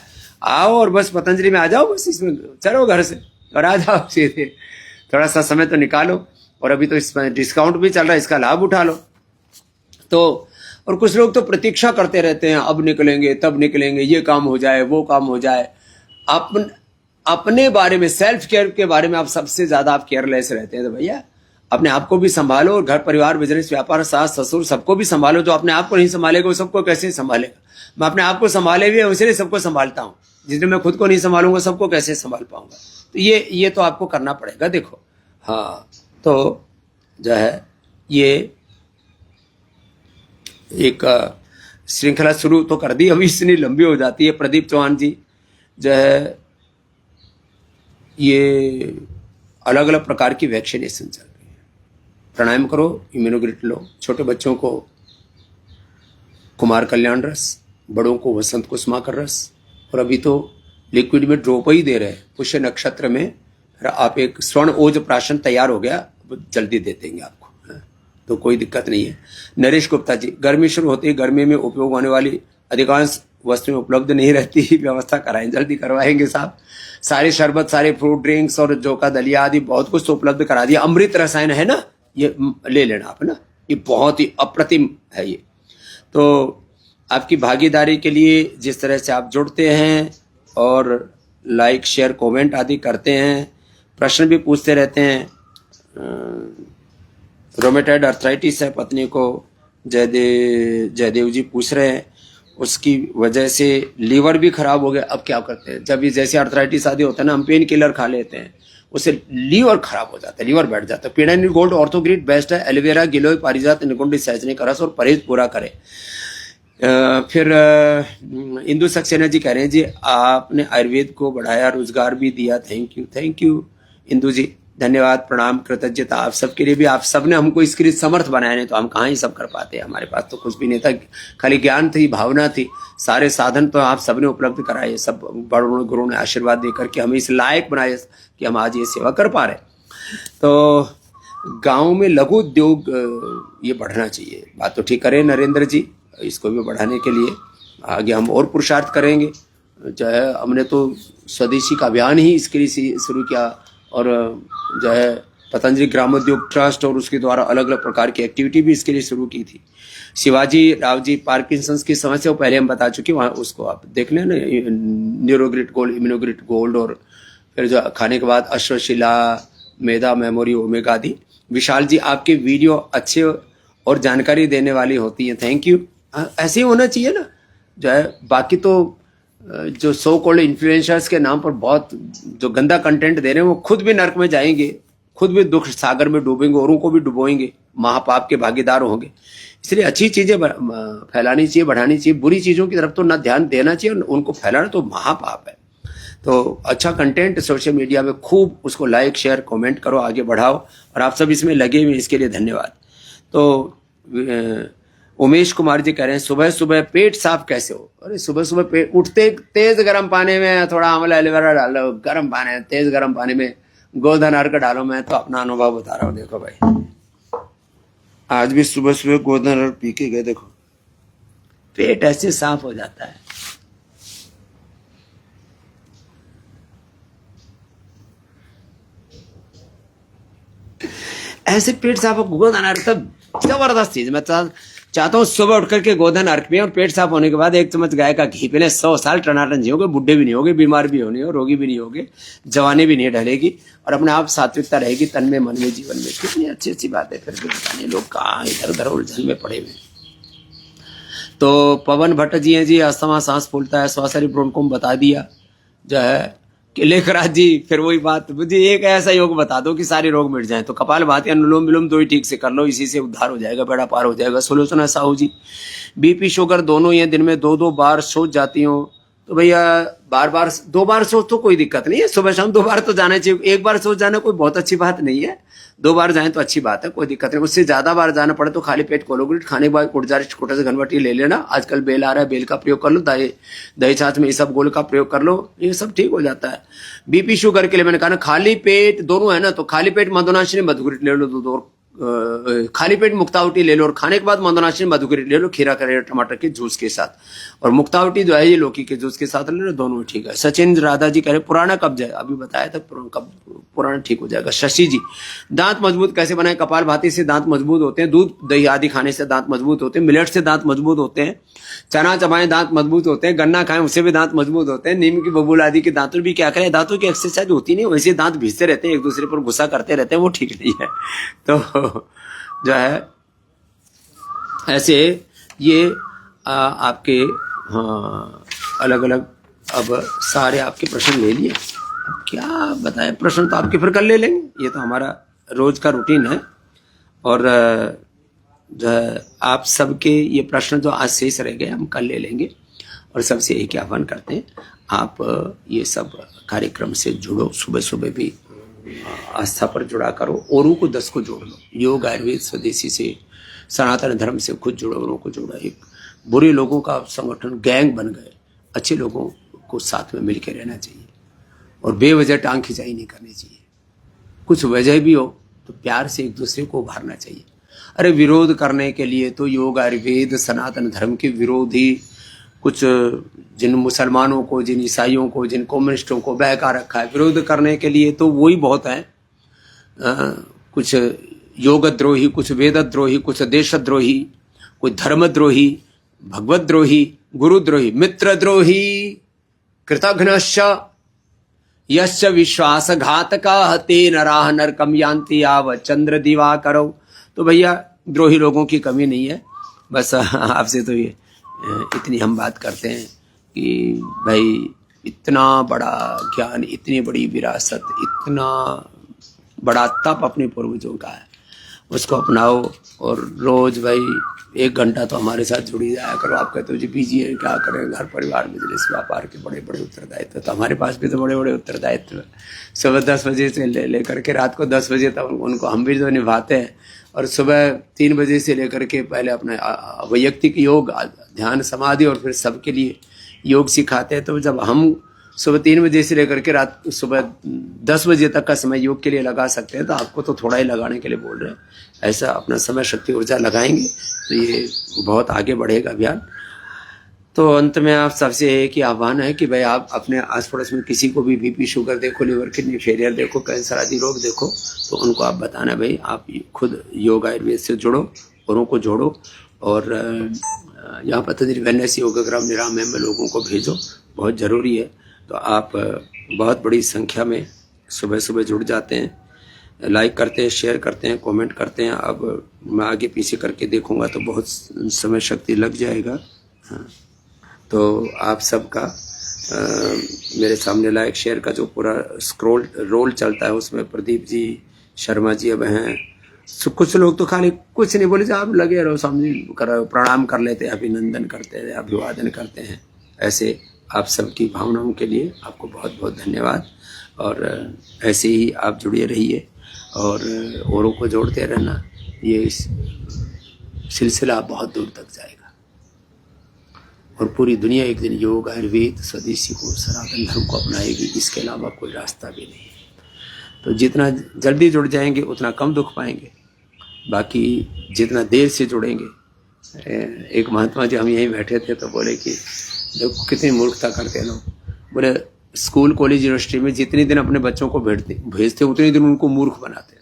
आओ और बस पतंजलि में आ जाओ, बस इसमें चलो घर से और आ जाओ सीधे। थोड़ा सा समय तो निकालो, और अभी तो इसमें डिस्काउंट भी चल रहा है, इसका लाभ उठा लो। तो और कुछ लोग तो प्रतीक्षा करते रहते हैं, अब निकलेंगे तब निकलेंगे, ये काम हो जाए वो काम हो जाए। अपने बारे में, सेल्फ केयर के बारे में आप सबसे ज्यादा आप केयरलेस रहते हैं। तो भैया अपने आप को भी संभालो और घर परिवार बिजनेस व्यापार सास ससुर सबको भी संभालो। जो अपने आप को नहीं संभालेगा वो सबको कैसे संभालेगा। मैं अपने आप को संभाले भी इसलिए सबको संभालता हूँ, जिसमें मैं खुद को नहीं संभालूंगा सबको कैसे संभाल पाऊंगा। तो ये तो आपको करना पड़ेगा। देखो हाँ, तो जो है ये एक श्रृंखला शुरू तो कर दी, अभी इतनी लंबी हो जाती है। प्रदीप चौहान जी जो है ये अलग अलग प्रकार की वैक्सीनेशन चल रही है। प्राणायाम करो, इम्यूनोग्रिड लो, छोटे बच्चों को कुमार कल्याण रस, बड़ों को वसंत कुसुमाकर रस, और अभी तो लिक्विड में ड्रॉप ही दे रहे हैं। पुष्य नक्षत्र में आप एक स्वर्ण ओज प्राशन तैयार हो गया, जल्दी दे देंगे आपको, तो कोई दिक्कत नहीं है। नरेश गुप्ता जी, गर्मी शुरू होती है, गर्मी में उपयोग होने वाली अधिकांश वस्तुएं उपलब्ध नहीं रहती, व्यवस्था कराएं, जल्दी करवाएंगे साहब। सारे शरबत, सारे फ्रूट ड्रिंक्स और जोका दलिया आदि बहुत कुछ तो उपलब्ध करा दिया। अमृत रसायन है ना, ये ले लेना आप ना, ये बहुत ही अप्रतिम है ये। तो आपकी भागीदारी के लिए जिस तरह से आप जुड़ते हैं और लाइक शेयर कमेंट आदि करते हैं, प्रश्न भी पूछते रहते हैं। रोमेटॉइड अर्थराइटिस है पत्नी को, जयदेव जी पूछ रहे हैं, उसकी वजह से लीवर भी खराब हो गया, अब क्या करते हैं। जब ये जैसे अर्थराइटिस आदि होता है ना, हम पेन किलर खा लेते हैं, उससे लीवर खराब हो जाता है, लीवर बैठ जाता है। पीडानिल गोल्ड ऑर्थोग्रिड बेस्ट है, एलोवेरा गिलोय पारिजात निकुंडी सैजनी का रस और परहेज पूरा करें। फिर इंदु सक्सेना जी कह रहे हैं जी आपने आयुर्वेद को बढ़ाया, रोजगार भी दिया, थैंक यू इंदु जी, धन्यवाद, प्रणाम, कृतज्ञता आप सबके लिए भी। आप सबने हमको इसके लिए समर्थ बनाया, नहीं तो हम कहाँ ही सब कर पाते। हमारे पास तो कुछ भी नहीं था, खाली ज्ञान थी, भावना थी, सारे साधन तो आप सबने उपलब्ध कराए। सब बड़ों गुरुओं ने आशीर्वाद देकर के हमें इस लायक बनाए कि हम आज ये सेवा कर पा रहे। तो गाँव में लघु उद्योग ये बढ़ना चाहिए, बात तो ठीक करें नरेंद्र जी, इसको भी बढ़ाने के लिए आगे हम और पुरुषार्थ करेंगे। जो है हमने तो स्वदेशी का अभियान ही इसके लिए शुरू किया, और जो है पतंजलि ग्रामोद्योग ट्रस्ट और उसके द्वारा अलग अलग प्रकार की एक्टिविटी भी इसके लिए शुरू की थी। शिवाजी राव जी पार्किंसंस की समस्या पहले हम बता चुके, वहाँ उसको आप देख लें ना, न्यूरोग्रिड गोल्ड, इम्यूनोग्रिड गोल्ड, और फिर जो खाने के बाद अश्वशिला, मेधा मेमोरी ओमेगा आदि। विशाल जी आपके वीडियो अच्छे और जानकारी देने वाली होती है, थैंक यू। ऐसे ही होना चाहिए ना, जो है बाकी तो जो सो कॉल्ड इन्फ्लुएंसर्स के नाम पर बहुत जो गंदा कंटेंट दे रहे हैं, वो खुद भी नर्क में जाएंगे, खुद भी दुख सागर में डूबेंगे, औरों को भी डुबोएंगे, महापाप के भागीदार होंगे। इसलिए अच्छी चीजें फैलानी चाहिए, बढ़ानी चाहिए। बुरी चीजों की तरफ तो ना ध्यान देना चाहिए, उनको फैलाना तो महापाप है। तो अच्छा कंटेंट सोशल मीडिया में खूब उसको लाइक शेयर कमेंट करो, आगे बढ़ाओ, और आप सब इसमें लगे हुए, इसके लिए धन्यवाद। तो उमेश कुमार जी कह रहे हैं सुबह सुबह पेट साफ कैसे हो? अरे सुबह सुबह पेट उठते तेज गर्म पानी में थोड़ा आंवला एलोवेरा डालो, गर्म पानी में, तेज गर्म पानी में गोधन अर्क डालो। मैं तो अपना अनुभव बता रहा हूँ, देखो भाई आज भी सुबह सुबह गोधन अर्क पी के गए, देखो पेट ऐसे साफ हो जाता है। ऐसे पेट साफ हो, गोधन अर्क तब जबरदस्त चीज। मैं चाहता हूँ सुबह उठ करके गोधन अर्क पिए और पेट साफ होने के बाद 1 चम्मच गाय का घी पीने। 100 साल टनाटन जियोगे, बुढ़े भी नहीं होगे, बीमार भी नहीं हो, रोगी भी नहीं होगे, जवानी भी नहीं ढलेगी, और अपने आप सात्विकता रहेगी तन में, मन में, जीवन में। कितनी अच्छी अच्छी बात है। फिर भी बताने लोग कहाँ इधर उधर उलझन में पड़े हुए। तो पवन भट्ट जी हैं जी, अस्थमा सांस फूलता है, श्वासरी ब्रोंकोम बता दिया जो है कि लेखराज जी। फिर वही बात, मुझे एक ऐसा योग बता दो कि सारे रोग मिट जाएं। तो कपाल भाती, अनुलोम विलोम 2 ही ठीक से कर लो, इसी से उद्धार हो जाएगा, बेड़ा पार हो जाएगा। सुलोचना साहू जी, बीपी शुगर दोनों ही दिन में 2-2 बार सोच जाती हो, तो भैया बार बार 2 बार सोच तो कोई दिक्कत नहीं है, सुबह शाम 2 बार तो जाना चाहिए। 1 बार सोच जाना कोई बहुत अच्छी बात नहीं है, 2 बार जाए तो अच्छी बात है, कोई दिक्कत नहीं। उससे ज्यादा बार जाना पड़े तो खाली पेट कोलोग्रिट खाने के बाद कुटजारी छोटा सा घनवटी ले लेना। आजकल बेल आ रहा है, बेल का प्रयोग कर लो, दही छाछ में सब गोल का प्रयोग कर लो, ये सब ठीक हो जाता है। बीपी शुगर के लिए मैंने कहा ना, खाली पेट दोनों है ना, तो खाली पेट मधुनाशिनी मधुग्रिट ले लो 2 और खाली पेट मुक्तावटी ले लो, और खाने के बाद मधुनाशिनी मधुग्रिट ले लो खीरा करेला टमाटर के जूस के साथ, और मुक्तावटी जो है ये लौकी के जूस के साथ ले लो, दोनों ठीक है। सचिन राधा जी कह रहे पुराना कब्ज है, अभी बताया था पुराना ठीक हो जाएगा। शशि जी, दांत मजबूत कैसे बनाए? कपाल भाती से दांत मजबूत होते हैं, दूध दही आदि खाने से दांत मजबूत होते हैं, मिलेट से दांत मजबूत होते हैं, चना चबाएं दांत मजबूत होते हैं, गन्ना खाएं उससे भी दांत मजबूत होते हैं, नीम की बबूल आदि के दांतों भी क्या करें, दांतों की एक्सरसाइज होती नहीं, वैसे दांत भीजते रहते हैं, एक दूसरे पर गुस्सा करते रहते हैं, वो ठीक नहीं है। तो जो है ऐसे ये आपके हाँ अलग अलग अब सारे आपके प्रश्न ले लिए। अब क्या बताएं, प्रश्न तो आपके फिर कल ले लेंगे, ये तो हमारा रोज का रूटीन है। और जो है आप सबके ये प्रश्न जो आज शेष रह गए हम कल ले लेंगे। और सबसे एक आह्वान करते हैं, आप ये सब कार्यक्रम से जुड़ो, सुबह सुबह भी आस्था पर जुड़ा करो, औरों को 10 को जोड़ लो। योग आयुर्वेद स्वदेशी से, सनातन धर्म से खुद जुड़ो, औरों को जोड़ो। एक बुरे लोगों का संगठन गैंग बन गए, अच्छे लोगों को साथ में मिलकर रहना चाहिए, और बेवजह टांग खिंचाई नहीं करनी चाहिए। कुछ वजह भी हो तो प्यार से एक दूसरे को उभारना चाहिए। अरे विरोध करने के लिए तो योग आयुर्वेद सनातन धर्म के विरोधी कुछ जिन मुसलमानों को, जिन ईसाइयों को, जिन कम्युनिस्टों को बहका रखा है विरोध करने के लिए, तो वही बहुत है। कुछ योगद्रोही, कुछ वेदद्रोही, कुछ देशद्रोही, कुछ धर्मद्रोही, भगवद्रोही, गुरुद्रोही, मित्रद्रोही, कृतघ्नश्च यश्च विश्वासघातकाः ते नराः नरकं यान्ति यावत् चंद्र दिवाकरौ। तो भैया द्रोही लोगों की कमी नहीं है। बस आपसे तो ये इतनी हम बात करते हैं कि भाई इतना बड़ा ज्ञान, इतनी बड़ी विरासत, इतना बड़ा तप अपने पूर्वजों का है, उसको अपनाओ। और रोज भाई 1 घंटा तो हमारे साथ जुड़ी जाया करो। आप कहते हो जी बिजी है, क्या करें, घर परिवार बिजनेस व्यापार के बड़े बड़े उत्तरदायित्व, तो हमारे पास भी तो बड़े बड़े उत्तरदायित्व है। सुबह 10 बजे से लेकर के रात को 10 बजे तक उनको हम भी तो निभाते हैं। और सुबह 3 बजे से लेकर के पहले अपने वैयक्तिक योग, ध्यान, समाधि, और फिर सबके लिए योग सिखाते हैं। तो जब हम सुबह 3 बजे से लेकर के रात सुबह 10 बजे तक का समय योग के लिए लगा सकते हैं, तो आपको तो थोड़ा ही लगाने के लिए बोल रहे हैं। ऐसा अपना समय, शक्ति, ऊर्जा लगाएंगे तो ये बहुत आगे बढ़ेगा अभियान। तो अंत में आप सबसे एक ही आह्वान है कि भाई आप अपने आस पड़ोस में किसी को भी बीपी शुगर देखो, लिवर किडनी फेलियर देखो, कैंसर आदि रोग देखो, तो उनको आप बताना भाई आप खुद योग आयुर्वेद से जुड़ो, औरों को जोड़ो। और यहाँ पतंजलि वेलनेस योगग्राम निराम में लोगों को भेजो, बहुत ज़रूरी है। तो आप बहुत बड़ी संख्या में सुबह सुबह जुड़ जाते हैं, लाइक करते हैं, शेयर करते हैं, कमेंट करते हैं। अब मैं आगे पीछे करके देखूंगा तो बहुत समय शक्ति लग जाएगा। हाँ, तो आप सबका मेरे सामने लाइक शेयर का जो पूरा स्क्रॉल रोल चलता है उसमें प्रदीप जी शर्मा जी अब हैं। कुछ लोग तो खाली कुछ नहीं बोले, आप लगे रहो, समझ करो, प्रणाम कर लेते हैं, अभिनंदन करते हैं, अभिवादन करते हैं। ऐसे आप सबकी भावनाओं के लिए आपको बहुत बहुत धन्यवाद। और ऐसे ही आप जुड़े रहिए और औरों को जोड़ते रहना। ये सिलसिला बहुत दूर तक जाएगा और पूरी दुनिया एक दिन योग, आयुर्वेद, स्वदेशी को, सनातन धर्म को अपनाएगी। इसके अलावा कोई रास्ता भी नहीं है। तो जितना जल्दी जुड़ जाएंगे उतना कम दुख पाएंगे, बाकी जितना देर से जुड़ेंगे। एक महात्मा जी, हम यहीं बैठे थे तो बोले कि देखो कितनी मूर्खता करते हैं लोग। बोले स्कूल, कॉलेज, यूनिवर्सिटी में जितने दिन अपने बच्चों को भेजते उतने दिन उनको मूर्ख बनाते हैं।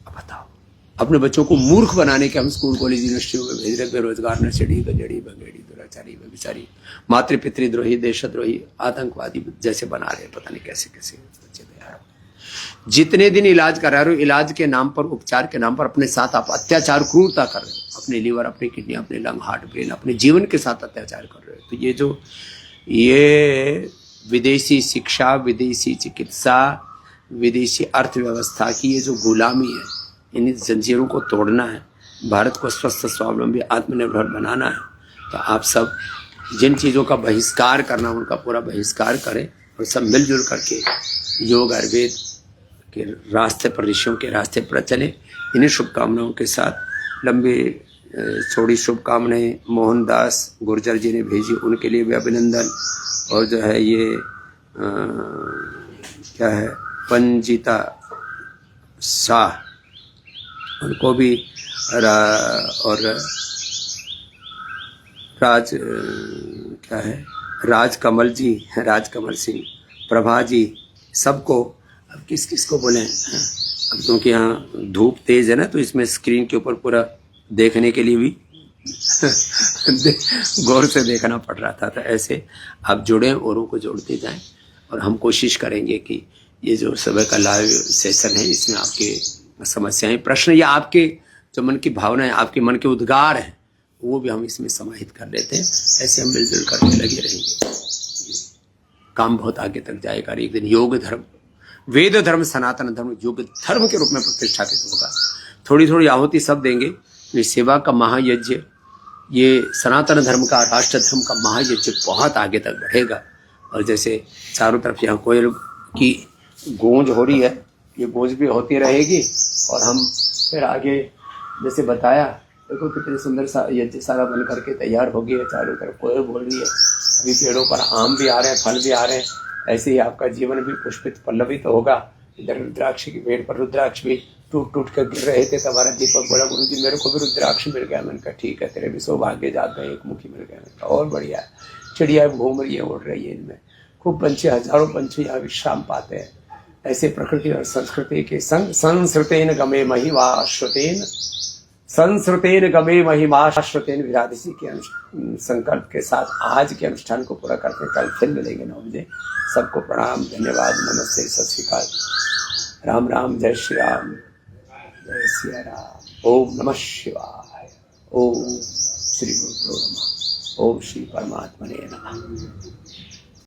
अब बताओ, अपने बच्चों को मूर्ख बनाने के हम स्कूल, कॉलेज, यूनिवर्सिटियों में भेज रहे, बेरोजगार, नशेड़ी, गजेड़ी, भंगेड़ी, दुराचारी, व्यभिचारी, मातृपितृद्रोही, देशद्रोही, आतंकवादी जैसे बना रहे, पता नहीं कैसे कैसे बच्चे तैयार हो। जितने दिन इलाज करा रहे हो, इलाज के नाम पर, उपचार के नाम पर अपने साथ आप अत्याचार, क्रूरता कर रहे हो। अपने लीवर, अपनी किडनी, अपने लंग, हार्ट, ब्रेन, अपने जीवन के साथ अत्याचार कर रहे हो। तो ये विदेशी शिक्षा, विदेशी चिकित्सा, विदेशी अर्थव्यवस्था की ये जो गुलामी है, इन जंजीरों को तोड़ना है, भारत को स्वस्थ, स्वावलंबी, आत्मनिर्भर बनाना है। तो आप सब जिन चीज़ों का बहिष्कार करना, उनका पूरा बहिष्कार करें और सब मिलजुल करके योग, आयुर्वेद के रास्ते पर, ऋषियों के रास्ते पर चलें। इन्हीं शुभकामनाओं के साथ लंबी चौड़ी शुभकामनाएं मोहनदास गुर्जर जी ने भेजी, उनके लिए भी अभिनंदन। और जो है ये क्या है, पंजिता शाह, उनको भी और राज कमल जी, राज कमल सिंह, प्रभा जी, सबको। अब किस किस को बोले, अब क्योंकि यहाँ धूप तेज है ना, तो इसमें स्क्रीन के ऊपर पूरा देखने के लिए भी गौर से देखना पड़ रहा था। तो ऐसे आप जुड़ें, औरों को जोड़ते जाएं और हम कोशिश करेंगे कि ये जो सुबह का लाइव सेशन है, इसमें आपके समस्याएं, प्रश्न या आपके जो मन की भावनाएं, आपके मन के उद्गार हैं, वो भी हम इसमें समाहित कर लेते हैं। ऐसे हम मिलजुल करके लगे रहेंगे, काम बहुत आगे तक जाएगा। एक दिन योग धर्म, वेद धर्म, सनातन धर्म योग धर्म के रूप में प्रतिष्ठापित होगा। थोड़ी थोड़ी आहुति सब देंगे। ये सेवा का महायज्ञ, ये सनातन धर्म का, राष्ट्र धर्म का महायज्ञ बहुत आगे तक बढ़ेगा। और जैसे चारों तरफ यहाँ कोयल की गूंज हो रही है, ये गूंज भी होती रहेगी। और हम फिर आगे जैसे बताया, देखो कितने सुंदर सा यज्ञ सारा बन करके तैयार हो गया है। चारों तरफ कोयल बोल रही है, अभी पेड़ों पर आम भी आ रहे हैं, फल भी आ रहे हैं। ऐसे ही आपका जीवन भी पुष्पित पल्लवित तो होगा। इधर रुद्राक्ष के पेड़ पर रुद्राक्ष भी टूट टूट कर गिर रहे थे। तुम्हारा दीपक बोला, गुरु जी मेरे को भी रुद्राक्ष मिल गया। मैंने कहा ठीक है, तेरे भी सौभाग्य जाग गए, एक मुखी मिल गया। मैंने कहा और बढ़िया है। चिड़िया घूम रही है, उड़ रही है, इनमें खूब पंछी, हजारों पंछी यहाँ विश्राम पाते हैं। ऐसे प्रकृति और संस्कृति के संग संस्कृतेन गमे महिमाश्रुतेन, संस्कृतेन गमे महिमाश्रुतेन विरादिसी के संकल्प के साथ आज के अनुष्ठान को पूरा करते हैं। कल फिर मिलेंगे 9 बजे। सबको प्रणाम, धन्यवाद, नमस्ते, सत श्री अकाल, राम राम, जय श्री राम, जय सिया राम। ओम नमः शिवाय, ओम श्री गुरुदेव नमः, ओम श्री परमात्मने नमः।